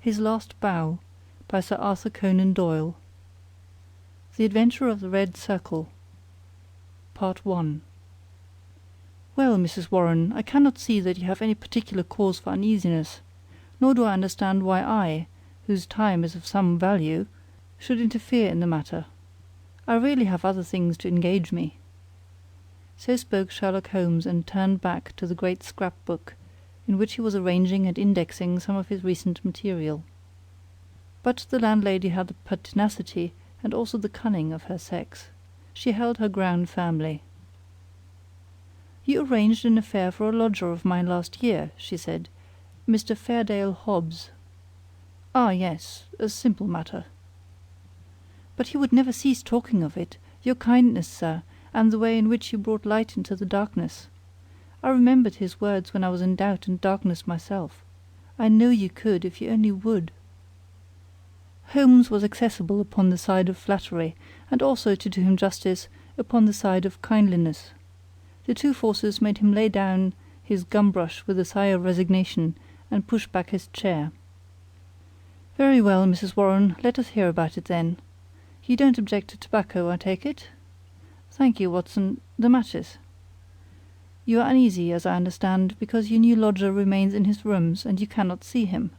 His Last Bow, by Sir Arthur Conan Doyle. The Adventure of the Red Circle. Part 1. Well, Mrs. Warren, I cannot see that you have any particular cause for uneasiness, nor do I understand why I, whose time is of some value, should interfere in the matter. I really have other things to engage me. So spoke Sherlock Holmes, and turned back to the great scrap-book, in which he was arranging and indexing some of his recent material. But the landlady had the pertinacity and also the cunning of her sex. She held her ground firmly. "You arranged an affair for a lodger of mine last year," she said, "Mr. Fairdale Hobbs." "Ah, yes, a simple matter." "But he would never cease talking of it, your kindness, sir, and the way in which you brought light into the darkness. I remembered his words when I was in doubt and darkness myself. I know you could, if you only would." Holmes was accessible upon the side of flattery, and also, to do him justice, upon the side of kindliness. The two forces made him lay down his gum-brush with a sigh of resignation, and push back his chair. "Very well, Mrs. Warren, let us hear about it then. You don't object to tobacco, I take it? Thank you, Watson. The matches. You are uneasy, as I understand, because your new lodger remains in his rooms, and you cannot see him.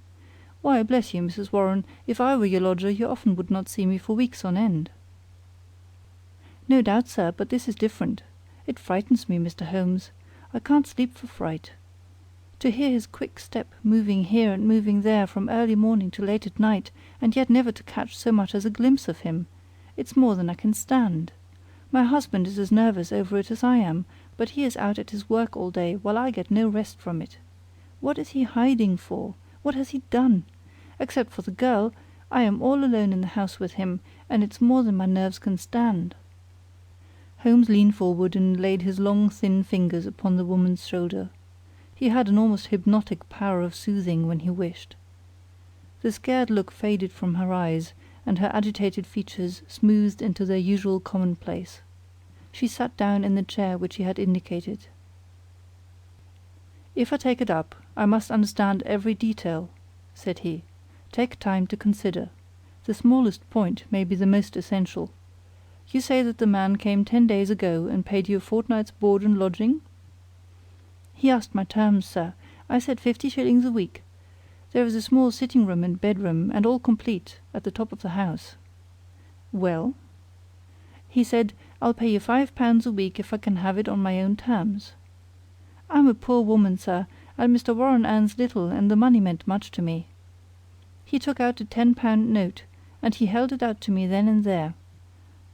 Why, bless you, Mrs. Warren, if I were your lodger, you often would not see me for weeks on end." "No doubt, sir, but this is different. It frightens me, Mr. Holmes. I can't sleep for fright. To hear his quick step moving here and moving there from early morning to late at night, and yet never to catch so much as a glimpse of him, it's more than I can stand. My husband is as nervous over it as I am, but he is out at his work all day, while I get no rest from it. What is he hiding for? What has he done? Except for the girl, I am all alone in the house with him, and it's more than my nerves can stand." Holmes leaned forward and laid his long, thin fingers upon the woman's shoulder. He had an almost hypnotic power of soothing when he wished. The scared look faded from her eyes, and her agitated features smoothed into their usual commonplace. She sat down in the chair which he had indicated. "If I take it up, I must understand every detail," said he. "Take time to consider. The smallest point may be the most essential. You say that the man came 10 days ago and paid you a fortnight's board and lodging?" "He asked my terms, sir. I said 50 shillings a week. There is a small sitting-room and bedroom, and all complete, at the top of the house." "Well?" "He said, 'I'll pay you £5 a week if I can have it on my own terms.' I'm a poor woman, sir, and Mr. Warren earns little, and the money meant much to me. He took out a £10 note, and he held it out to me then and there.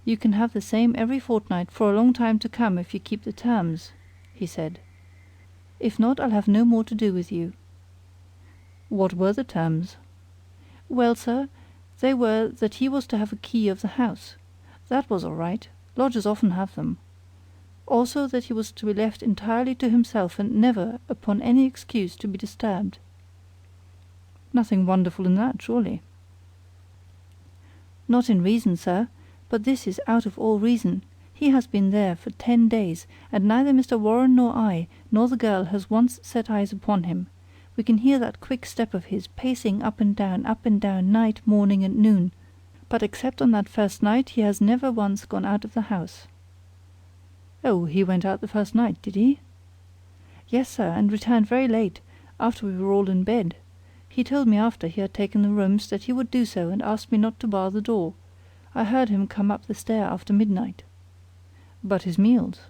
'You can have the same every fortnight for a long time to come if you keep the terms,' he said. 'If not, I'll have no more to do with you.'" "What were the terms?" "Well, sir, they were that he was to have a key of the house. That was all right. Lodgers often have them. Also that he was to be left entirely to himself and never, upon any excuse, to be disturbed." "Nothing wonderful in that, surely?" "Not in reason, sir, but this is out of all reason. He has been there for 10 days, and neither Mr. Warren nor I, nor the girl has once set eyes upon him. We can hear that quick step of his pacing up and down, night, morning, and noon. But except on that first night, he has never once gone out of the house." "Oh, he went out the first night, did he?" "Yes, sir, and returned very late, after we were all in bed. He told me after he had taken the rooms that he would do so, and asked me not to bar the door. I heard him come up the stair after midnight." "But his meals?"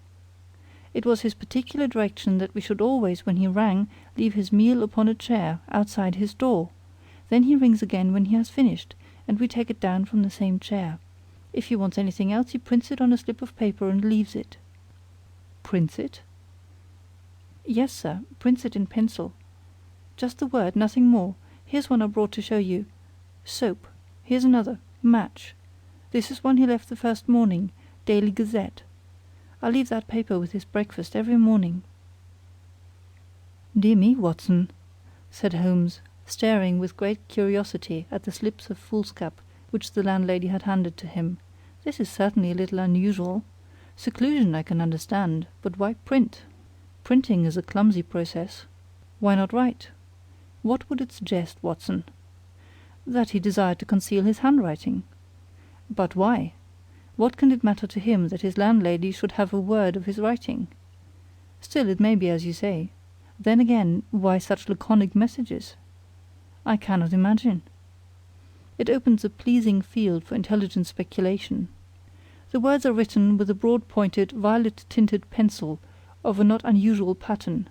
"It was his particular direction that we should always, when he rang, leave his meal upon a chair, outside his door. Then he rings again when he has finished, and we take it down from the same chair. If he wants anything else, he prints it on a slip of paper and leaves it." "Prints it?" "Yes, sir, prints it in pencil. Just the word, nothing more. Here's one I brought to show you. Soap. Here's another. Match. This is one he left the first morning. Daily Gazette. I leave that paper with his breakfast every morning." "Dear me, Watson," said Holmes, staring with great curiosity at the slips of foolscap which the landlady had handed to him. "This is certainly a little unusual. Seclusion I can understand, but why print? Printing is a clumsy process. Why not write? What would it suggest, Watson?" That he desired to conceal his handwriting. But why? What can it matter to him that his landlady should have a word of his writing? Still, it may be as you say. Then again, why such laconic messages? I cannot imagine. It opens a pleasing field for intelligent speculation. The words are written with a broad-pointed, violet-tinted pencil of a not unusual pattern.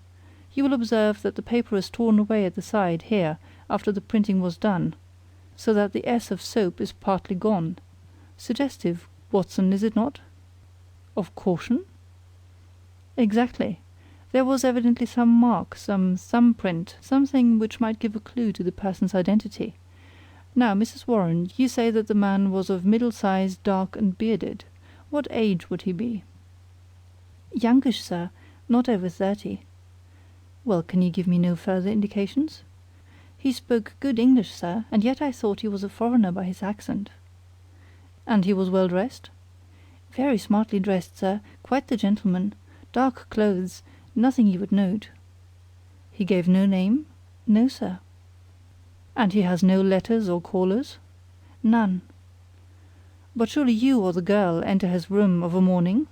You will observe that the paper is torn away at the side here after the printing was done, so that the S of soap is partly gone. Suggestive, Watson, is it not? Of caution? Exactly. There was evidently some mark, some thumbprint, something which might give a clue to the person's identity. Now, Mrs. Warren, you say that the man was of middle size, dark, and bearded. What age would he be? Youngish, sir, not over 30. Well, can you give me no further indications? He spoke good English, sir, and yet I thought he was a foreigner by his accent. And he was well dressed? Very smartly dressed, sir, quite the gentleman. Dark clothes, nothing you would note. He gave no name? No, sir. And he has no letters or callers? None. But surely you or the girl enter his room of a morning?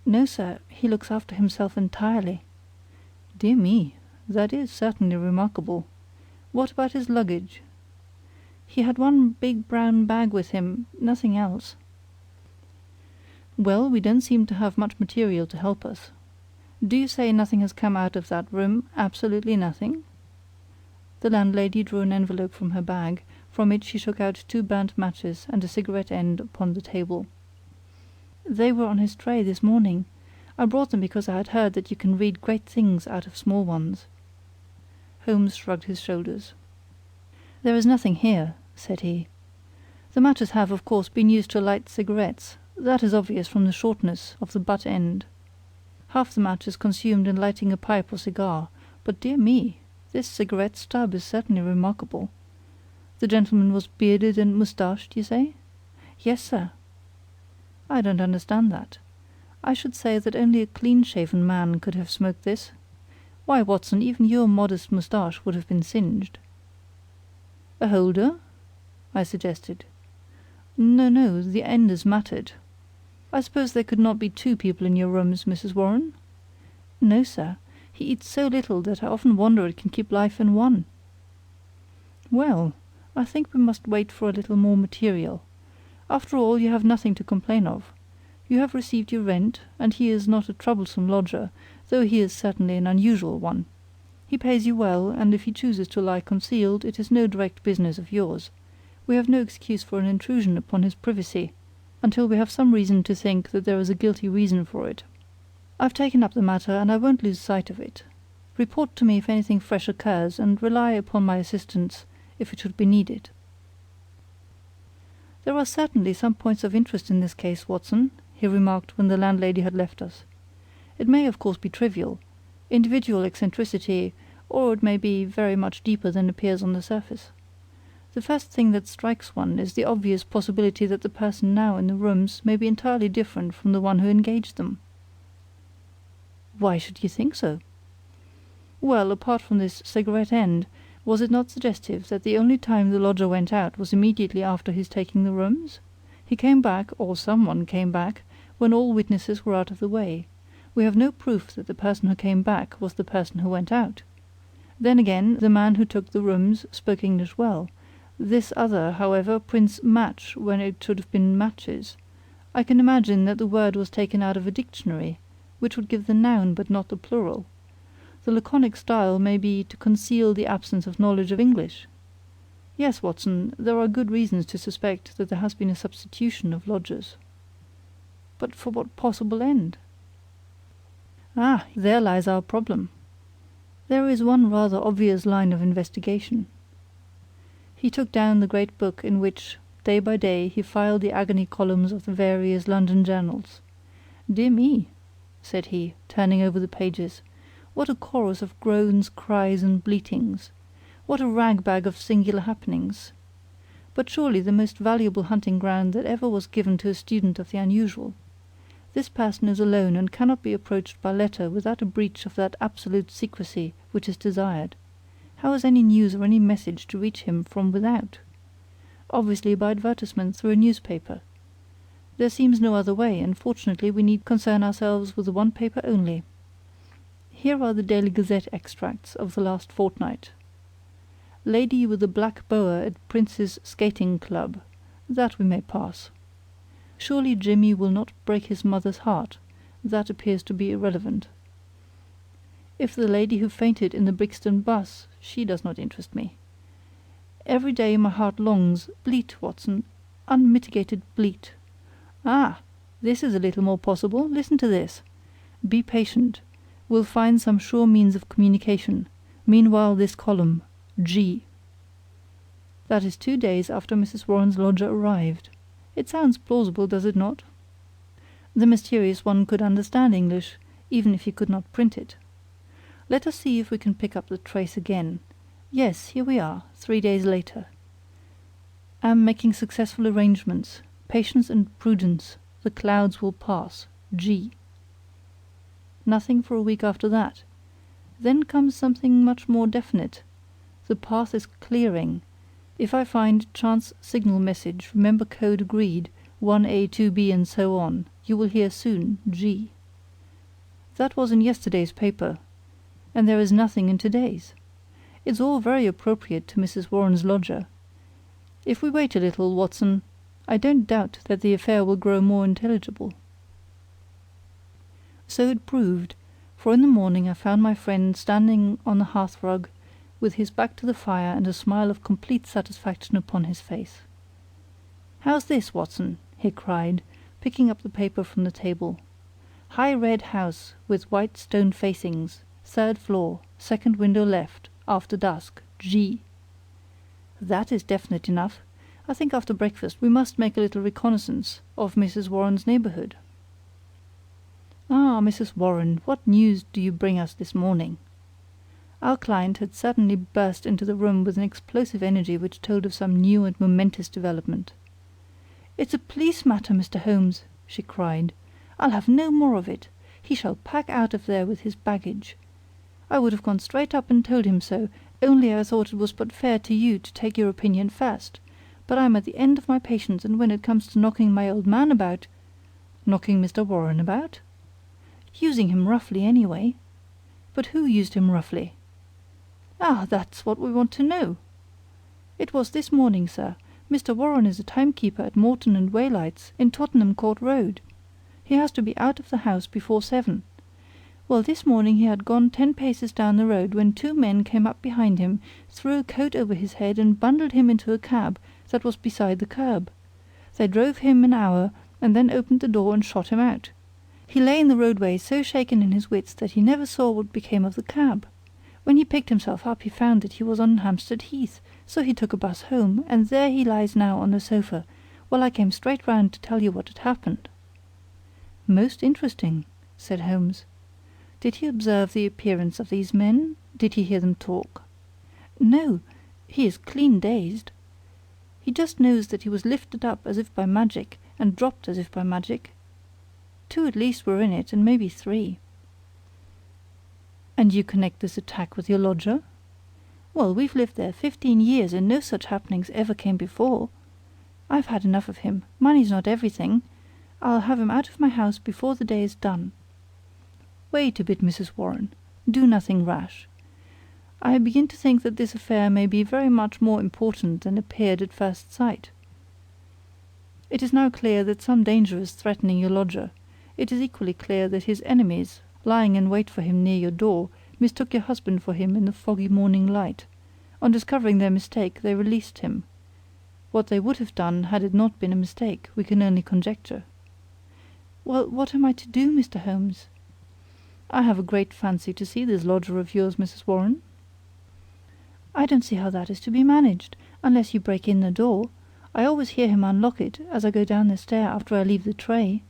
No, sir, he looks after himself entirely. Dear me, that is certainly remarkable. What about his luggage? He had one big brown bag with him, nothing else. Well, we don't seem to have much material to help us. Do you say nothing has come out of that room, absolutely nothing? The landlady drew an envelope from her bag, from which she took out 2 burnt matches and a cigarette end upon the table. They were on his tray this morning. I brought them because I had heard that you can read great things out of small ones. Holmes shrugged his shoulders. There is nothing here, said he. The matches have, of course, been used to light cigarettes. That is obvious from the shortness of the butt end. Half the match is consumed in lighting a pipe or cigar, but dear me, this cigarette stub is certainly remarkable. The gentleman was bearded and moustached, you say? Yes, sir. I don't understand that. I should say that only a clean-shaven man could have smoked this. Why, Watson, even your modest moustache would have been singed. A holder? I suggested. No, no, the end is matted. I suppose there could not be 2 people in your rooms, Mrs. Warren? No, sir. He eats so little that I often wonder it can keep life in one. Well, I think we must wait for a little more material. After all, you have nothing to complain of. You have received your rent, and he is not a troublesome lodger, though he is certainly an unusual one. He pays you well, and if he chooses to lie concealed, it is no direct business of yours. We have no excuse for an intrusion upon his privacy, until we have some reason to think that there is a guilty reason for it. I've taken up the matter, and I won't lose sight of it. Report to me if anything fresh occurs, and rely upon my assistance if it should be needed. There are certainly some points of interest in this case, Watson, he remarked when the landlady had left us. It may, of course, be trivial, individual eccentricity, or it may be very much deeper than appears on the surface. The first thing that strikes one is the obvious possibility that the person now in the rooms may be entirely different from the one who engaged them. Why should you think so? Well, apart from this cigarette end, was it not suggestive that the only time the lodger went out was immediately after his taking the rooms? He came back, or someone came back, when all witnesses were out of the way. We have no proof that the person who came back was the person who went out. Then again, the man who took the rooms spoke English well. This other, however, prints match when it should have been matches. I can imagine that the word was taken out of a dictionary, which would give the noun but not the plural. The laconic style may be to conceal the absence of knowledge of English. Yes, Watson, there are good reasons to suspect that there has been a substitution of lodgers. But for what possible end? Ah, there lies our problem. There is one rather obvious line of investigation. He took down the great book in which, day by day, he filed the agony columns of the various London journals. Dear me, said he, turning over the pages, what a chorus of groans, cries, and bleatings! What a rag-bag of singular happenings! But surely the most valuable hunting ground that ever was given to a student of the unusual. This person is alone and cannot be approached by letter without a breach of that absolute secrecy which is desired. How is any news or any message to reach him from without? Obviously by advertisement through a newspaper. There seems no other way, and fortunately we need concern ourselves with the one paper only. Here are the Daily Gazette extracts of the last fortnight. Lady with a black boa at Prince's Skating Club. That we may pass. Surely Jimmy will not break his mother's heart. That appears to be irrelevant. If the lady who fainted in the Brixton bus, she does not interest me. Every day my heart longs, bleat, Watson, unmitigated bleat. Ah, this is a little more possible. Listen to this. Be patient. We'll find some sure means of communication. Meanwhile this column, G. That is 2 days after Mrs. Warren's lodger arrived. It sounds plausible, does it not? The mysterious one could understand English, even if he could not print it. Let us see if we can pick up the trace again. Yes, here we are, 3 days later. Am making successful arrangements. Patience and prudence. The clouds will pass. G. Nothing for a week after that. Then comes something much more definite. The path is clearing. If I find chance signal message, remember code agreed, 1A, 2B, and so on. You will hear soon. G. That was in yesterday's paper, and there is nothing in today's. It's all very appropriate to Mrs. Warren's lodger. If we wait a little, Watson, I don't doubt that the affair will grow more intelligible. So it proved, for in the morning I found my friend standing on the hearthrug with his back to the fire and a smile of complete satisfaction upon his face. "How's this, Watson?" he cried, picking up the paper from the table. "High red house with white stone facings, 3rd floor, 2nd window left, after dusk, G. That is definite enough. I think after breakfast we must make a little reconnaissance of Mrs. Warren's neighbourhood." "Ah, Mrs. Warren, what news do you bring us this morning?" Our client had certainly burst into the room with an explosive energy which told of some new and momentous development. "It's a police matter, Mr. Holmes," she cried. "I'll have no more of it. He shall pack out of there with his baggage. I would have gone straight up and told him so, only I thought it was but fair to you to take your opinion first. But I'm at the end of my patience, and when it comes to knocking my old man about—" "Knocking Mr. Warren about?" "Using him roughly, anyway." "But who used him roughly?" "Ah, that's what we want to know. It was this morning, sir. Mr. Warren is a timekeeper at Morton and Waylight's, in Tottenham Court Road. He has to be out of the house before 7. Well, this morning he had gone 10 paces down the road when 2 men came up behind him, threw a coat over his head, and bundled him into a cab that was beside the curb. They drove him an hour, and then opened the door and shot him out. He lay in the roadway so shaken in his wits that he never saw what became of the cab. When he picked himself up he found that he was on Hampstead Heath, so he took a bus home, and there he lies now on the sofa, while I came straight round to tell you what had happened." "Most interesting," said Holmes. "Did he observe the appearance of these men? Did he hear them talk?" "No. He is clean dazed. He just knows that he was lifted up as if by magic, and dropped as if by magic. 2 at least were in it, and maybe 3. "And you connect this attack with your lodger?" "Well, we've lived there 15 years, and no such happenings ever came before. I've had enough of him. Money's not everything. I'll have him out of my house before the day is done." "Wait a bit, Mrs. Warren. Do nothing rash. I begin to think that this affair may be very much more important than appeared at first sight. It is now clear that some danger is threatening your lodger. It is equally clear that his enemies, lying in wait for him near your door, mistook your husband for him in the foggy morning light. On discovering their mistake, they released him. What they would have done had it not been a mistake, we can only conjecture." "Well, what am I to do, Mr. Holmes?" "I have a great fancy to see this lodger of yours, Mrs. Warren." "I don't see how that is to be managed, unless you break in the door. I always hear him unlock it as I go down the stair after I leave the tray."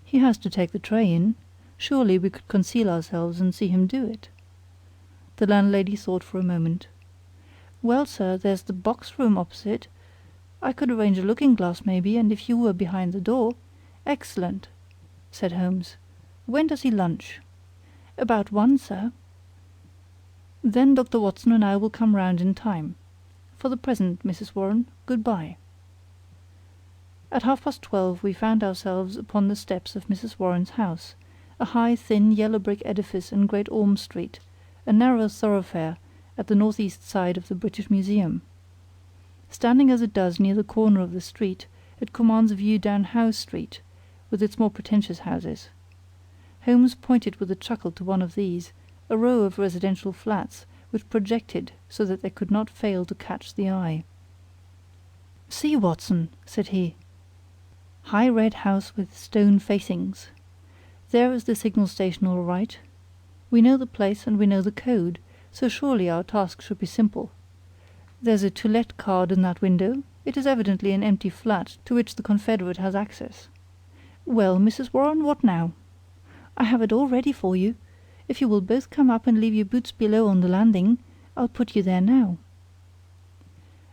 "He has to take the tray in. Surely we could conceal ourselves and see him do it." The landlady thought for a moment. "Well, sir, there's the box room opposite. I could arrange a looking-glass, maybe, and if you were behind the door—" "Excellent," said Holmes. "When does he lunch?" "About 1, sir." Then Dr. Watson and I will come round in time. For the present, Mrs. Warren, good-bye." At 12:30 we found ourselves upon the steps of Mrs. Warren's house, a high, thin, yellow-brick edifice in Great Orme Street, a narrow thoroughfare at the northeast side of the British Museum. Standing as it does near the corner of the street, it commands a view down Howe Street, with its more pretentious houses. Holmes pointed with a chuckle to one of these, a row of residential flats, which projected so that they could not fail to catch the eye. "See, Watson," said he. "High red house with stone facings. There is the signal station all right. We know the place and we know the code, so surely our task should be simple. There's a To Let card in that window. It is evidently an empty flat to which the confederate has access. Well, Mrs. Warren, what now? I have it all ready for you. If you will both come up and leave your boots below on the landing, I'll put you there now."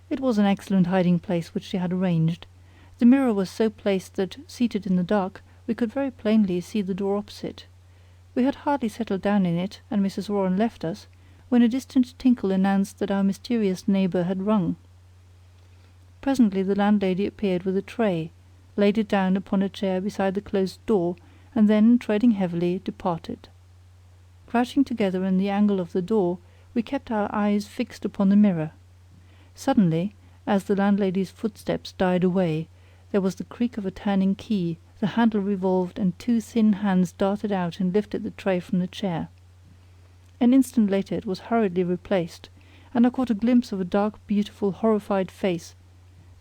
It was an excellent hiding place which she had arranged. The mirror was so placed that, seated in the dark, we could very plainly see the door opposite. We had hardly settled down in it, and Mrs. Warren left us, when a distant tinkle announced that our mysterious neighbour had rung. Presently the landlady appeared with a tray, laid it down upon a chair beside the closed door, and then, treading heavily, departed. Crouching together in the angle of the door, we kept our eyes fixed upon the mirror. Suddenly, as the landlady's footsteps died away, there was the creak of a turning key, the handle revolved, and two thin hands darted out and lifted the tray from the chair. An instant later it was hurriedly replaced, and I caught a glimpse of a dark, beautiful, horrified face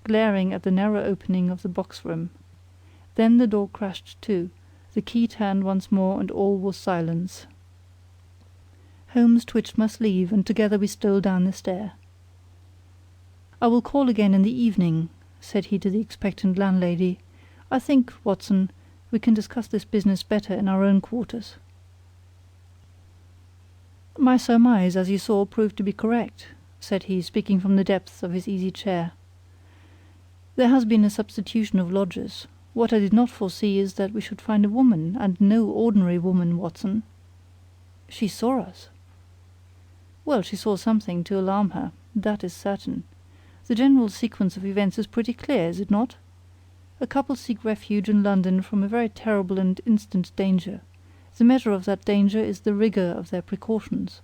glaring at the narrow opening of the box-room. Then the door crashed to, the key turned once more, and all was silence. Holmes twitched my sleeve, and together we stole down the stair. "I will call again in the evening," said he to the expectant landlady. "I think, Watson, we can discuss this business better in our own quarters." "My surmise, as you saw, proved to be correct," said he, speaking from the depths of his easy chair. "There has been a substitution of lodgers. What I did not foresee is that we should find a woman, and no ordinary woman, Watson." "She saw us." "Well, she saw something to alarm her, that is certain. The general sequence of events is pretty clear, is it not? A couple seek refuge in London from a very terrible and instant danger. The measure of that danger is the rigour of their precautions.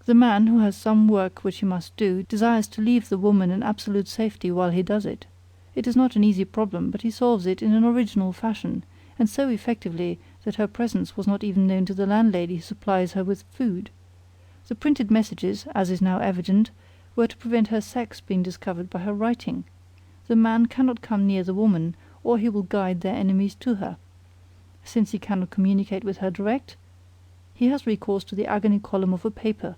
The man, who has some work which he must do, desires to leave the woman in absolute safety while he does it. It is not an easy problem, but he solves it in an original fashion, and so effectively that her presence was not even known to the landlady who supplies her with food. The printed messages, as is now evident, were to prevent her sex being discovered by her writing. The man cannot come near the woman, or he will guide their enemies to her. Since he cannot communicate with her direct, he has recourse to the agony column of a paper.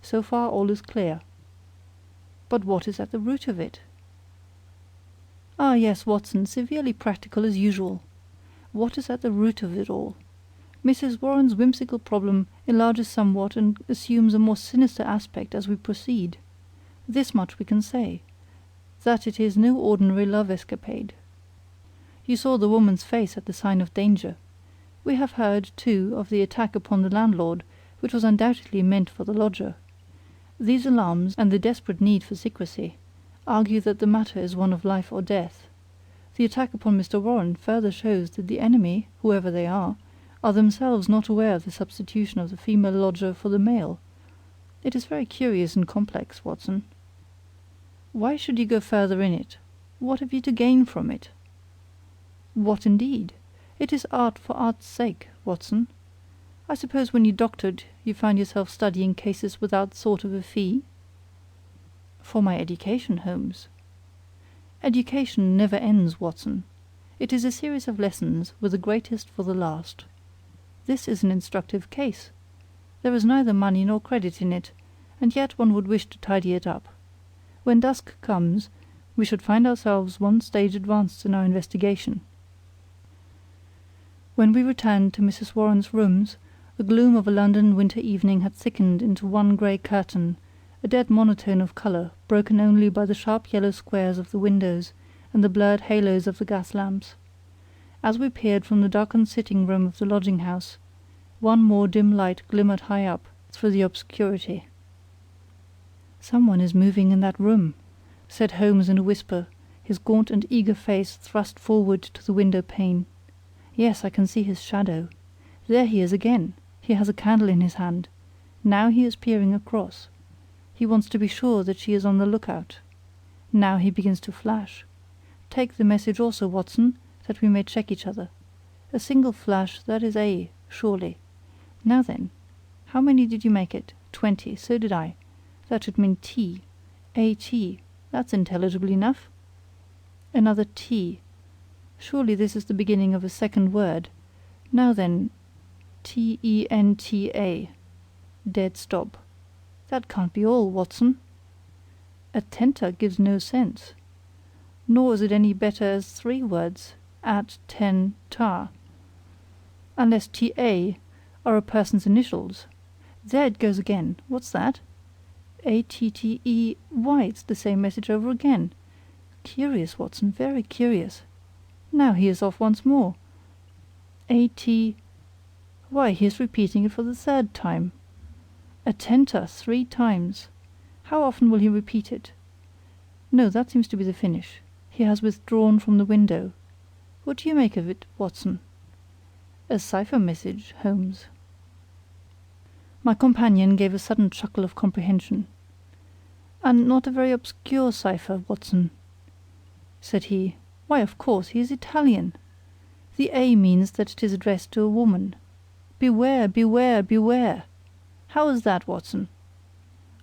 So far all is clear. But what is at the root of it? Ah, yes, Watson, severely practical as usual. What is at the root of it all? Mrs. Warren's whimsical problem enlarges somewhat and assumes a more sinister aspect as we proceed. This much we can say, that it is no ordinary love escapade. You saw the woman's face at the sign of danger. We have heard, too, of the attack upon the landlord, which was undoubtedly meant for the lodger. These alarms, and the desperate need for secrecy, argue that the matter is one of life or death. The attack upon Mr. Warren further shows that the enemy, whoever they are themselves not aware of the substitution of the female lodger for the male. It is very curious and complex, Watson. Why should you go further in it? What have you to gain from it? What indeed? It is art for art's sake, Watson. I suppose when you doctored you found yourself studying cases without thought of a fee? For my education, Holmes. Education never ends, Watson. It is a series of lessons, with the greatest for the last. This is an instructive case. There is neither money nor credit in it, and yet one would wish to tidy it up. When dusk comes, we should find ourselves one stage advanced in our investigation. When we returned to Mrs. Warren's rooms, the gloom of a London winter evening had thickened into one grey curtain, a dead monotone of colour, broken only by the sharp yellow squares of the windows and the blurred halos of the gas lamps. As we peered from the darkened sitting-room of the lodging-house, one more dim light glimmered high up, through the obscurity. "Someone is moving in that room," said Holmes in a whisper, his gaunt and eager face thrust forward to the window pane. "Yes, I can see his shadow. There he is again. He has a candle in his hand. Now he is peering across. He wants to be sure that she is on the lookout. Now he begins to flash. Take the message also, Watson, that we may check each other. A single flash, that is A, surely. Now then, how many did you make it? 20, so did I. That should mean T. A-T, that's intelligible enough. Another T. Surely this is the beginning of a second word. Now then, T-E-N-T-A. Dead stop. That can't be all, Watson. Attenta gives no sense. Nor is it any better as 3 words. At, ten, ta. Unless T-A are a person's initials. There it goes again. What's that? A-T-T-E. Why, it's the same message over again. Curious, Watson, very curious. Now he is off once more. A-T. Why, he is repeating it for the 3rd time. Attenta 3 times. How often will he repeat it? No, that seems to be the finish. He has withdrawn from the window. What do you make of it, Watson? A cipher message, Holmes. My companion gave a sudden chuckle of comprehension. And not a very obscure cipher, Watson, said he. Why, of course, he is Italian. The A means that it is addressed to a woman. Beware, beware, beware. How is that, Watson?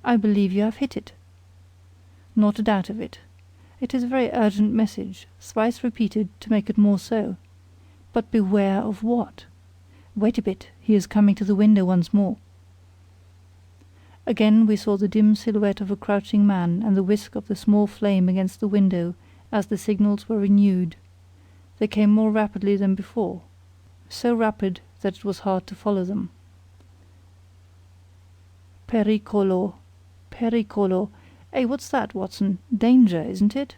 I believe you have hit it. Not a doubt of it. It is a very urgent message, thrice repeated to make it more so. But beware of what? Wait a bit, he is coming to the window once more. Again we saw the dim silhouette of a crouching man and the whisk of the small flame against the window as the signals were renewed. They came more rapidly than before, so rapid that it was hard to follow them. Pericolo. Pericolo. Hey, what's that, Watson? Danger, isn't it?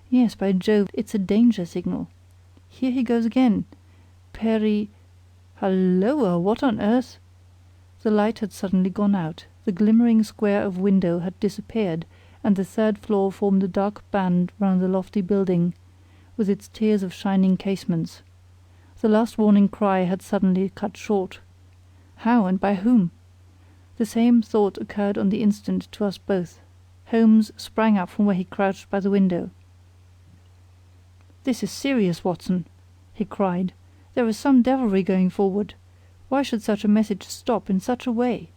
Yes, by Jove, it's a danger signal. Here he goes again. Halloa, what on earth? The light had suddenly gone out, the glimmering square of window had disappeared, and the 3rd floor formed a dark band round the lofty building, with its tiers of shining casements. The last warning cry had suddenly cut short. How, and by whom? The same thought occurred on the instant to us both. Holmes sprang up from where he crouched by the window. "This is serious, Watson," he cried. "There is some devilry going forward. Why should such a message stop in such a way?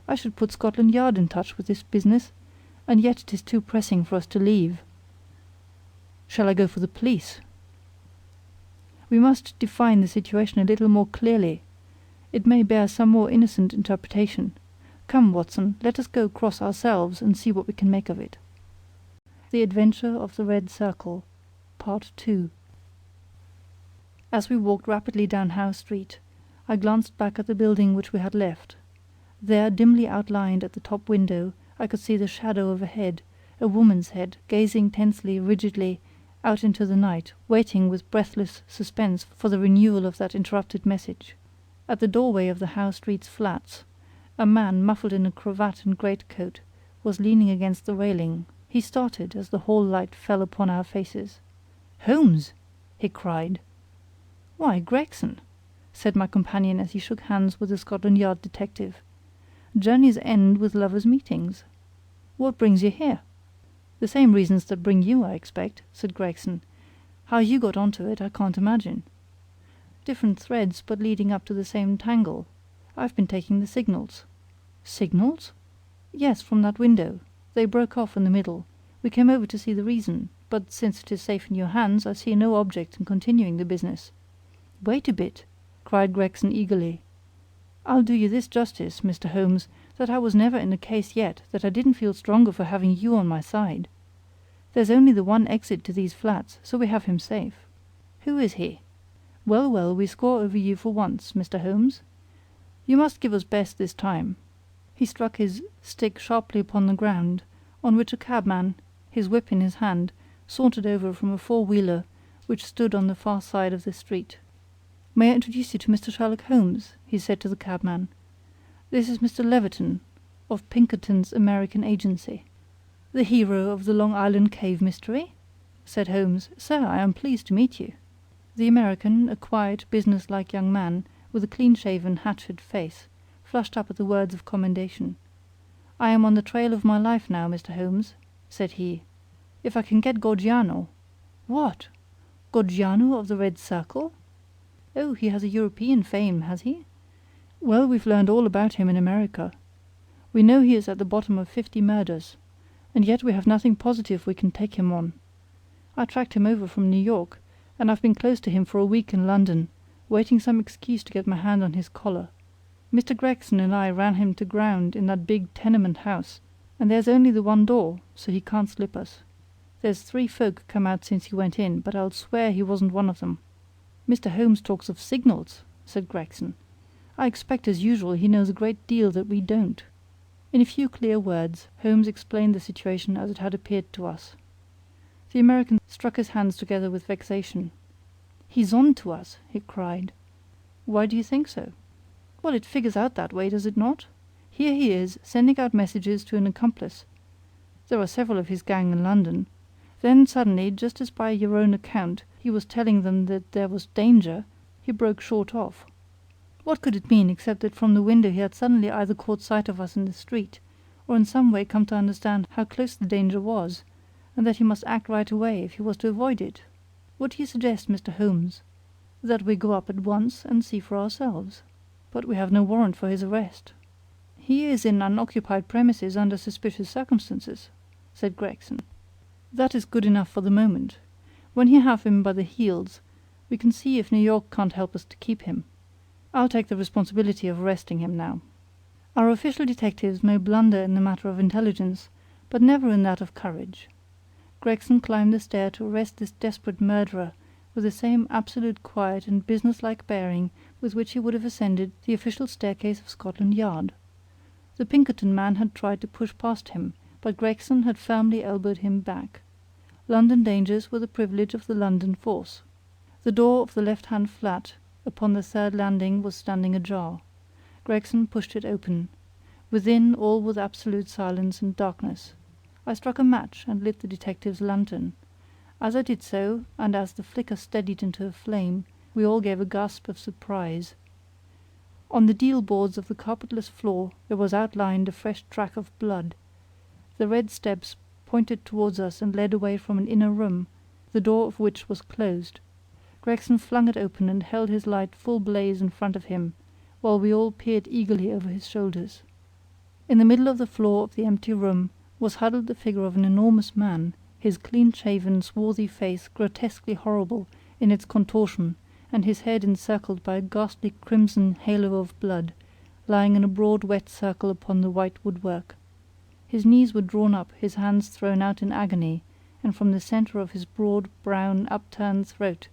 I should put Scotland Yard in touch with this business, and yet it is too pressing for us to leave. Shall I go for the police? We must define the situation a little more clearly. It may bear some more innocent interpretation. Come, Watson, let us go cross ourselves and see what we can make of it." The Adventure of the Red Circle, Part 2. As we walked rapidly down Howe Street, I glanced back at the building which we had left. There, dimly outlined at the top window, I could see the shadow of a head, a woman's head, gazing tensely, rigidly, out into the night, waiting with breathless suspense for the renewal of that interrupted message. At the doorway of the Howe Street's flats, a man, muffled in a cravat and greatcoat, was leaning against the railing. He started as the hall light fell upon our faces. "Holmes!" he cried. "Why, Gregson," said my companion as he shook hands with the Scotland Yard detective. "Journeys end with lovers' meetings. What brings you here?" "The same reasons that bring you, I expect," said Gregson. "How you got onto it, I can't imagine. Different threads, but leading up to the same tangle. I've been taking the signals." "Signals?" "Yes, from that window. They broke off in the middle. We came over to see the reason, but since it is safe in your hands, I see no object in continuing the business." "Wait a bit," cried Gregson eagerly. "I'll do you this justice, Mr. Holmes, that I was never in a case yet that I didn't feel stronger for having you on my side. There's only the one exit to these flats, so we have him safe. Who is he? Well, well, we score over you for once, Mr. Holmes. You must give us best this time." He struck his stick sharply upon the ground, on which a cabman, his whip in his hand, sauntered over from a four-wheeler which stood on the far side of the street. "May I introduce you to Mr. Sherlock Holmes?" he said to the cabman. This is Mr. Leverton, of Pinkerton's American Agency." "The hero of the Long Island cave mystery?" said Holmes. "Sir, I am pleased to meet you." The American, a quiet, businesslike young man, with a clean-shaven, hatchet face, flushed up at the words of commendation. "I am on the trail of my life now, Mr. Holmes," said he. "If I can get Gorgiano—" "What! Gorgiano of the Red Circle? Oh, he has a European fame, has he? Well, we've learned all about him in America. We know he is at the bottom of 50 murders, and yet we have nothing positive we can take him on. I tracked him over from New York, and I've been close to him for a week in London, waiting some excuse to get my hand on his collar. Mr. Gregson and I ran him to ground in that big tenement house, and there's only the one door, so he can't slip us. There's 3 folk come out since he went in, but I'll swear he wasn't one of them." "Mr. Holmes talks of signals," said Gregson. "I expect, as usual, he knows a great deal that we don't." In a few clear words, Holmes explained the situation as it had appeared to us. The American struck his hands together with vexation. "He's on to us!" he cried. "Why do you think so?" "Well, it figures out that way, does it not? Here he is, sending out messages to an accomplice. There are several of his gang in London. Then suddenly, just as by your own account he was telling them that there was danger, he broke short off. What could it mean except that from the window he had suddenly either caught sight of us in the street, or in some way come to understand how close the danger was, and that he must act right away if he was to avoid it? What do you suggest, Mr. Holmes? That we go up at once and see for ourselves. But we have no warrant for his arrest." "He is in unoccupied premises under suspicious circumstances," said Gregson. "That is good enough for the moment. When you have him by the heels, we can see if New York can't help us to keep him. I'll take the responsibility of arresting him now. Our official detectives may blunder in the matter of intelligence, but never in that of courage." Gregson climbed the stair to arrest this desperate murderer with the same absolute quiet and businesslike bearing with which he would have ascended the official staircase of Scotland Yard. The Pinkerton man had tried to push past him, but Gregson had firmly elbowed him back. London dangers were the privilege of the London force. The door of the left-hand flat upon the 3rd landing was standing ajar. Gregson pushed it open. Within all was absolute silence and darkness. I struck a match and lit the detective's lantern. As I did so, and as the flicker steadied into a flame, we all gave a gasp of surprise. On the deal boards of the carpetless floor there was outlined a fresh track of blood. The red steps pointed towards us and led away from an inner room, the door of which was closed. Gregson flung it open and held his light full blaze in front of him, while we all peered eagerly over his shoulders. In the middle of the floor of the empty room was huddled the figure of an enormous man, his clean-shaven, swarthy face grotesquely horrible in its contortion, and his head encircled by a ghastly crimson halo of blood, lying in a broad wet circle upon the white woodwork. His knees were drawn up, his hands thrown out in agony, and from the centre of his broad, brown, upturned throat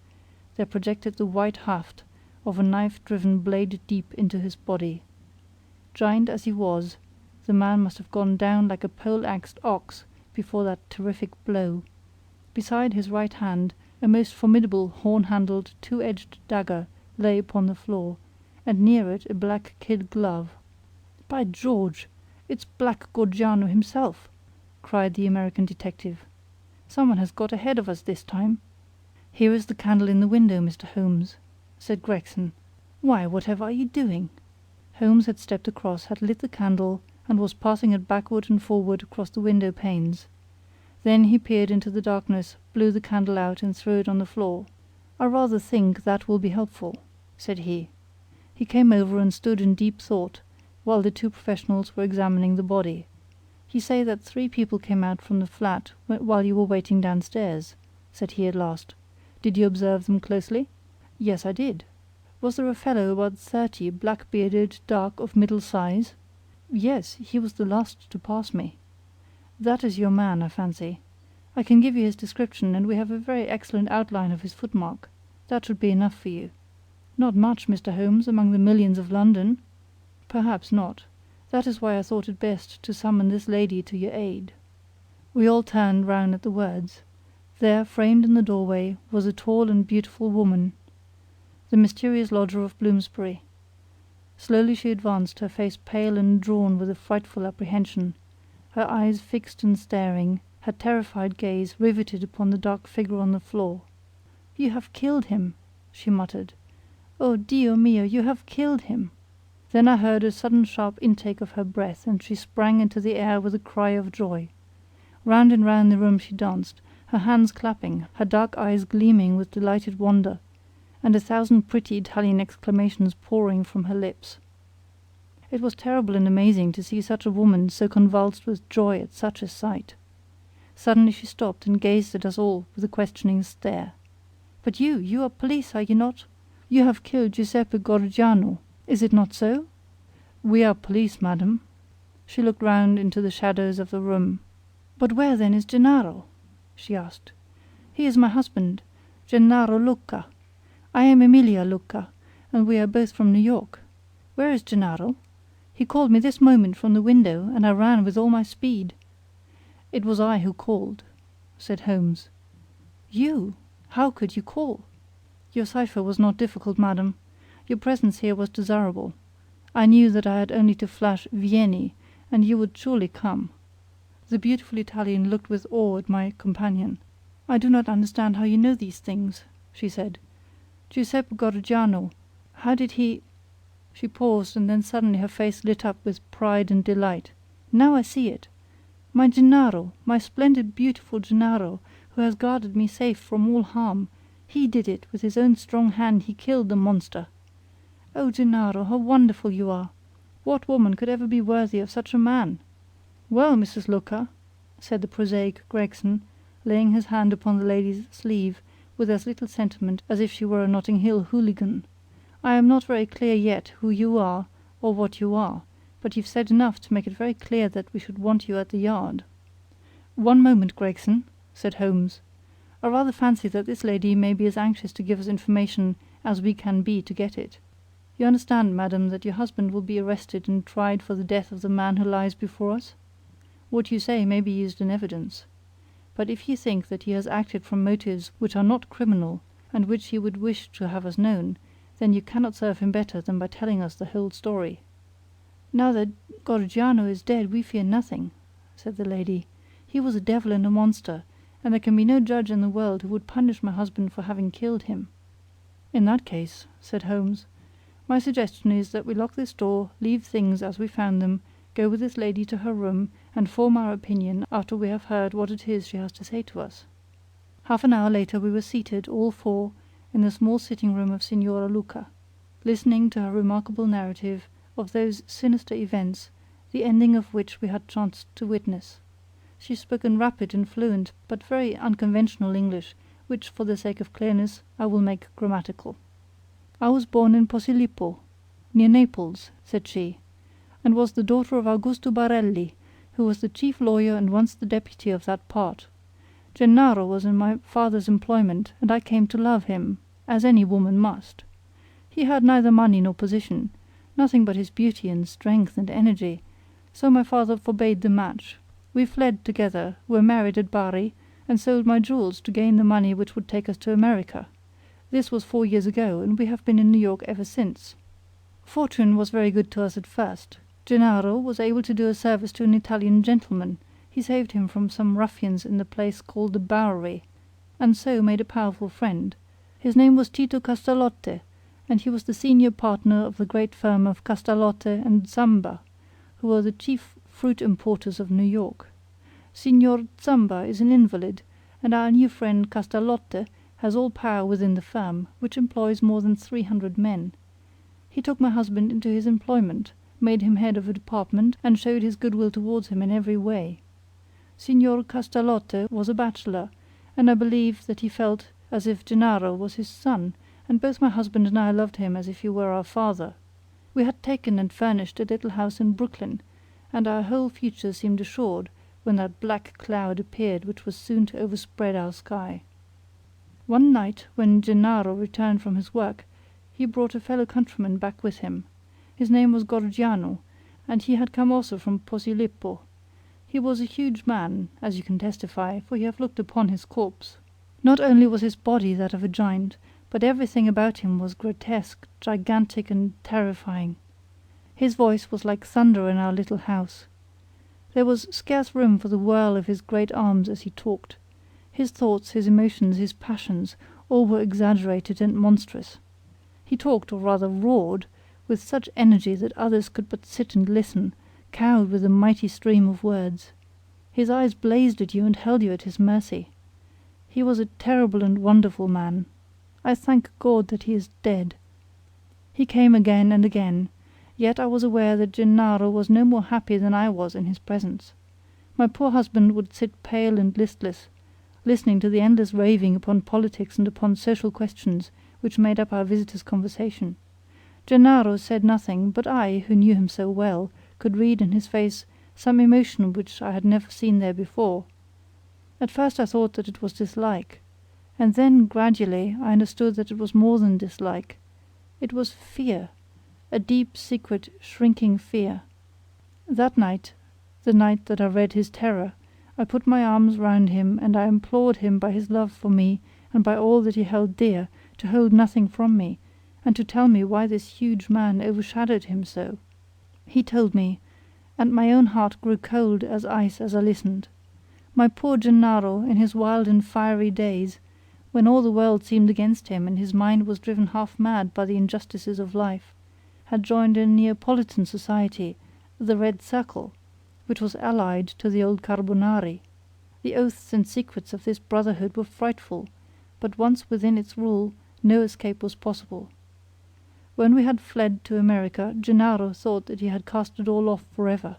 there projected the white haft of a knife driven blade deep into his body. Giant as he was, the man must have gone down like a pole-axed ox before that terrific blow. Beside his right hand a most formidable horn-handled, two-edged dagger lay upon the floor, and near it a black kid glove. "By George, it's Black Gorgiano himself!" cried the American detective. "Someone has got ahead of us this time." "Here is the candle in the window, Mr. Holmes," said Gregson. "Why, whatever are you doing?" Holmes had stepped across, had lit the candle, and was passing it backward and forward across the window panes. Then he peered into the darkness, blew the candle out, and threw it on the floor. "I rather think that will be helpful," said he. He came over and stood in deep thought, while the 2 professionals were examining the body. "You say that 3 people came out from the flat while you were waiting downstairs," said he at last. "Did you observe them closely?" "Yes, I did." "Was there a fellow about 30, black-bearded, dark, of middle size?" "Yes, he was the last to pass me." "That is your man, I fancy. I can give you his description, and we have a very excellent outline of his footmark. That should be enough for you." "Not much, Mr. Holmes, among the millions of London." "Perhaps not. That is why I thought it best to summon this lady to your aid." We all turned round at the words. There, framed in the doorway, was a tall and beautiful woman, the mysterious lodger of Bloomsbury. Slowly she advanced, her face pale and drawn with a frightful apprehension, her eyes fixed and staring, her terrified gaze riveted upon the dark figure on the floor. "You have killed him," she muttered. "Oh, Dio mio, you have killed him!" Then I heard a sudden sharp intake of her breath, and she sprang into the air with a cry of joy. Round and round the room she danced, her hands clapping, her dark eyes gleaming with delighted wonder, and 1,000 pretty Italian exclamations pouring from her lips. It was terrible and amazing to see such a woman so convulsed with joy at such a sight. Suddenly she stopped and gazed at us all with a questioning stare. "But you are police, are you not? You have killed Giuseppe Gorgiano, is it not so?" "We are police, madam." She looked round into the shadows of the room. "But where then is Gennaro?" she asked. "He is my husband, Gennaro Lucca. I am Emilia Lucca, and we are both from New York. Where is Gennaro? He called me this moment from the window, and I ran with all my speed." "It was I who called," said Holmes. "You? How could you call?" "Your cipher was not difficult, madam. Your presence here was desirable. I knew that I had only to flash 'Vieni,' and you would surely come." The beautiful Italian looked with awe at my companion. "I do not understand how you know these things," she said. "Giuseppe Gorgiano, how did he—" She paused, and then suddenly her face lit up with pride and delight. "Now I see it. My Gennaro, my splendid, beautiful Gennaro, who has guarded me safe from all harm, he did it; with his own strong hand he killed the monster. Oh, Gennaro, how wonderful you are! What woman could ever be worthy of such a man?" "Well, Mrs. Lucca," said the prosaic Gregson, laying his hand upon the lady's sleeve with as little sentiment as if she were a Notting Hill hooligan, "I am not very clear yet who you are or what you are, but you've said enough to make it very clear that we should want you at the Yard." "One moment, Gregson," said Holmes. "I rather fancy that this lady may be as anxious to give us information as we can be to get it. You understand, madam, that your husband will be arrested and tried for the death of the man who lies before us? What you say may be used in evidence. But if you think that he has acted from motives which are not criminal, and which he would wish to have us known, then you cannot serve him better than by telling us the whole story." "Now that Gorgiano is dead, we fear nothing," said the lady. "He was a devil and a monster, and there can be no judge in the world who would punish my husband for having killed him." "In that case," said Holmes, "my suggestion is that we lock this door, leave things as we found them, go with this lady to her room, and form our opinion after we have heard what it is she has to say to us." Half an hour later we were seated, all four, in the small sitting room of Signora Lucca, listening to her remarkable narrative of those sinister events, the ending of which we had chanced to witness. She spoke in rapid and fluent, but very unconventional English, which, for the sake of clearness, I will make grammatical. "I was born in Posilippo, near Naples," said she, "and was the daughter of Augusto Barelli, who was the chief lawyer and once the deputy of that part. Gennaro was in my father's employment, and I came to love him, as any woman must. He had neither money nor position, nothing but his beauty and strength and energy, so my father forbade the match. We fled together, were married at Bari, and sold my jewels to gain the money which would take us to America. This was 4 years ago, and we have been in New York ever since. Fortune was very good to us at first. Gennaro was able to do a service to an Italian gentleman; he saved him from some ruffians in the place called the Bowery, and so made a powerful friend. His name was Tito Castalotte, and he was the senior partner of the great firm of Castalotte and Zamba, who were the chief fruit importers of New York. Signor Zamba is an invalid, and our new friend Castalotte has all power within the firm, which employs more than 300 men. He took my husband into his employment, made him head of a department, and showed his goodwill towards him in every way. Signor Castalotte was a bachelor, and I believe that he felt as if Gennaro was his son, and both my husband and I loved him as if he were our father. We had taken and furnished a little house in Brooklyn, and our whole future seemed assured when that black cloud appeared which was soon to overspread our sky. One night, when Gennaro returned from his work, he brought a fellow countryman back with him. His name was Gorgiano, and he had come also from Posilippo. He was a huge man, as you can testify, for you have looked upon his corpse. Not only was his body that of a giant, but everything about him was grotesque, gigantic, and terrifying. His voice was like thunder in our little house. There was scarce room for the whirl of his great arms as he talked. His thoughts, his emotions, his passions, all were exaggerated and monstrous. He talked, or rather roared, with such energy that others could but sit and listen, cowed with the mighty stream of words. His eyes blazed at you and held you at his mercy. He was a terrible and wonderful man. I thank God that he is dead. He came again and again, yet I was aware that Gennaro was no more happy than I was in his presence. My poor husband would sit pale and listless, listening to the endless raving upon politics and upon social questions which made up our visitor's conversation. Gennaro said nothing, but I, who knew him so well, could read in his face some emotion which I had never seen there before. At first I thought that it was dislike, and then gradually I understood that it was more than dislike. It was fear, a deep, secret, shrinking fear. That night, the night that I read his terror, I put my arms round him and I implored him by his love for me and by all that he held dear to hold nothing from me, and to tell me why this huge man overshadowed him so. He told me, and my own heart grew cold as ice as I listened. My poor Gennaro, in his wild and fiery days, when all the world seemed against him and his mind was driven half mad by the injustices of life, had joined a Neapolitan society, the Red Circle, which was allied to the old Carbonari. The oaths and secrets of this brotherhood were frightful, but once within its rule no escape was possible. When we had fled to America, Gennaro thought that he had cast it all off forever.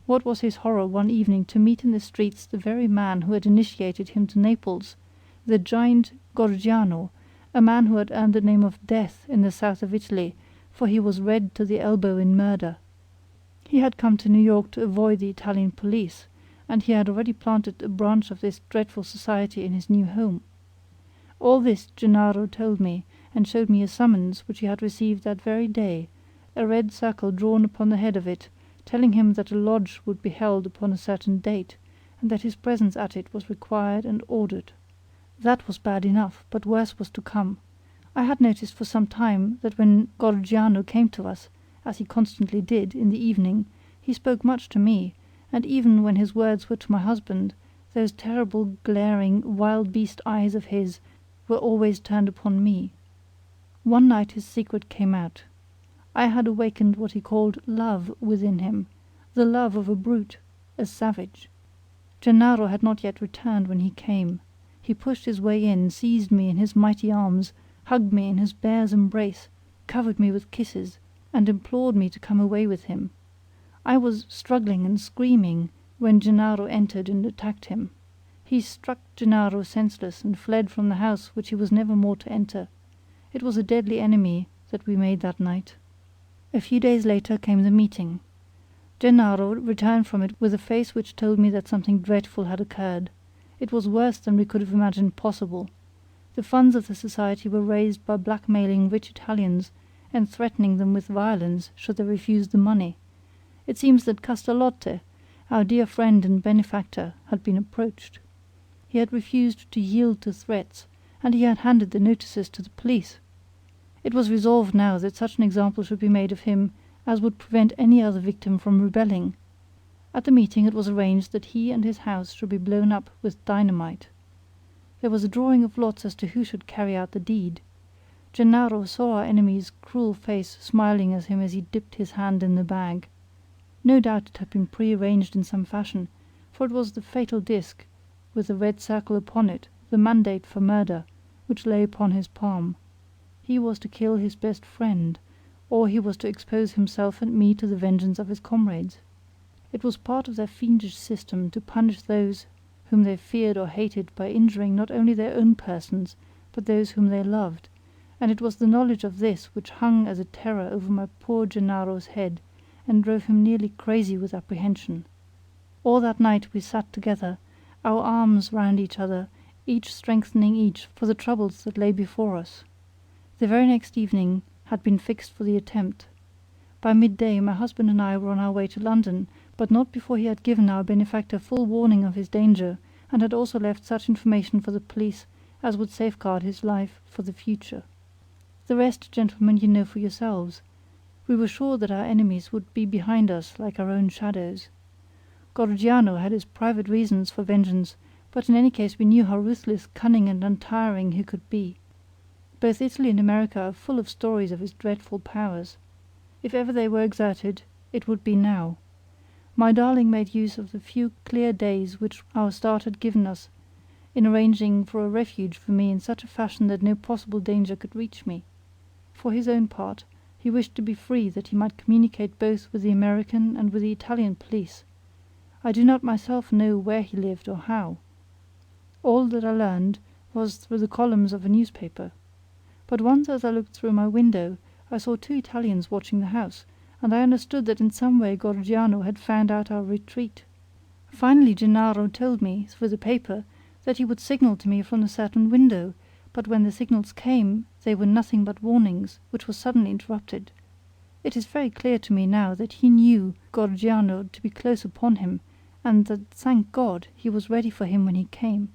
What was his horror one evening to meet in the streets the very man who had initiated him to Naples, the giant Gorgiano, a man who had earned the name of Death in the south of Italy, for he was red to the elbow in murder. He had come to New York to avoid the Italian police, and he had already planted a branch of this dreadful society in his new home. All this Gennaro told me, and showed me a summons which he had received that very day, a red circle drawn upon the head of it, telling him that a lodge would be held upon a certain date, and that his presence at it was required and ordered. That was bad enough, but worse was to come. I had noticed for some time that when Gorgiano came to us, as he constantly did, in the evening, he spoke much to me, and even when his words were to my husband, those terrible, glaring, wild beast eyes of his were always turned upon me. One night his secret came out. I had awakened what he called love within him, the love of a brute, a savage. Gennaro had not yet returned when he came. He pushed his way in, seized me in his mighty arms, hugged me in his bear's embrace, covered me with kisses, and implored me to come away with him. I was struggling and screaming when Gennaro entered and attacked him. He struck Gennaro senseless and fled from the house which he was never more to enter. It was a deadly enemy that we made that night. A few days later came the meeting. Gennaro returned from it with a face which told me that something dreadful had occurred. It was worse than we could have imagined possible. The funds of the society were raised by blackmailing rich Italians and threatening them with violence should they refuse the money. It seems that Castalotte, our dear friend and benefactor, had been approached. He had refused to yield to threats, and he had handed the notices to the police. It was resolved now that such an example should be made of him as would prevent any other victim from rebelling. At the meeting it was arranged that he and his house should be blown up with dynamite. There was a drawing of lots as to who should carry out the deed. Gennaro saw our enemy's cruel face smiling at him as he dipped his hand in the bag. No doubt it had been prearranged in some fashion, for it was the fatal disc, with the red circle upon it, the mandate for murder, which lay upon his palm. He was to kill his best friend, or he was to expose himself and me to the vengeance of his comrades. It was part of their fiendish system to punish those whom they feared or hated by injuring not only their own persons, but those whom they loved, and it was the knowledge of this which hung as a terror over my poor Gennaro's head, and drove him nearly crazy with apprehension. All that night we sat together, our arms round each other, each strengthening each for the troubles that lay before us. The very next evening had been fixed for the attempt. By midday my husband and I were on our way to London, but not before he had given our benefactor full warning of his danger, and had also left such information for the police as would safeguard his life for the future. The rest, gentlemen, you know for yourselves. We were sure that our enemies would be behind us like our own shadows. Gorgiano had his private reasons for vengeance, but in any case we knew how ruthless, cunning, and untiring he could be. Both Italy and America are full of stories of his dreadful powers. If ever they were exerted, it would be now. My darling made use of the few clear days which our start had given us in arranging for a refuge for me in such a fashion that no possible danger could reach me. For his own part, he wished to be free that he might communicate both with the American and with the Italian police. I do not myself know where he lived or how. All that I learned was through the columns of a newspaper. But once as I looked through my window I saw two Italians watching the house, and I understood that in some way Gorgiano had found out our retreat. Finally Gennaro told me, through the paper, that he would signal to me from a certain window, but when the signals came they were nothing but warnings, which were suddenly interrupted. It is very clear to me now that he knew Gorgiano to be close upon him, and that, thank God, he was ready for him when he came.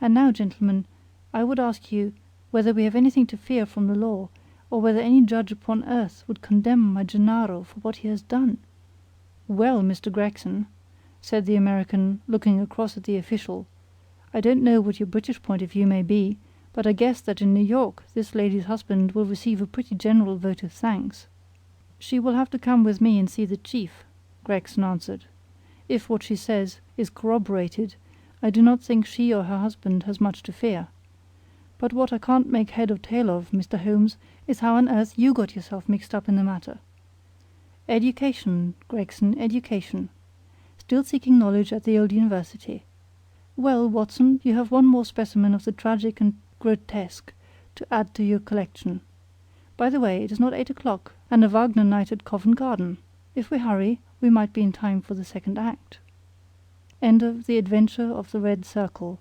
And now, gentlemen, I would ask you whether we have anything to fear from the law, or whether any judge upon earth would condemn my Gennaro for what he has done. Well, Mr. Gregson, said the American, looking across at the official, I don't know what your British point of view may be, but I guess that in New York this lady's husband will receive a pretty general vote of thanks. She will have to come with me and see the chief, Gregson answered. If what she says is corroborated, I do not think she or her husband has much to fear. But what I can't make head or tail of, Mr. Holmes, is how on earth you got yourself mixed up in the matter. Education, Gregson, education. Still seeking knowledge at the old university. Well, Watson, you have one more specimen of the tragic and grotesque to add to your collection. By the way, it is not 8 o'clock, and a Wagner night at Covent Garden. If we hurry, we might be in time for the second act. End of The Adventure of the Red Circle,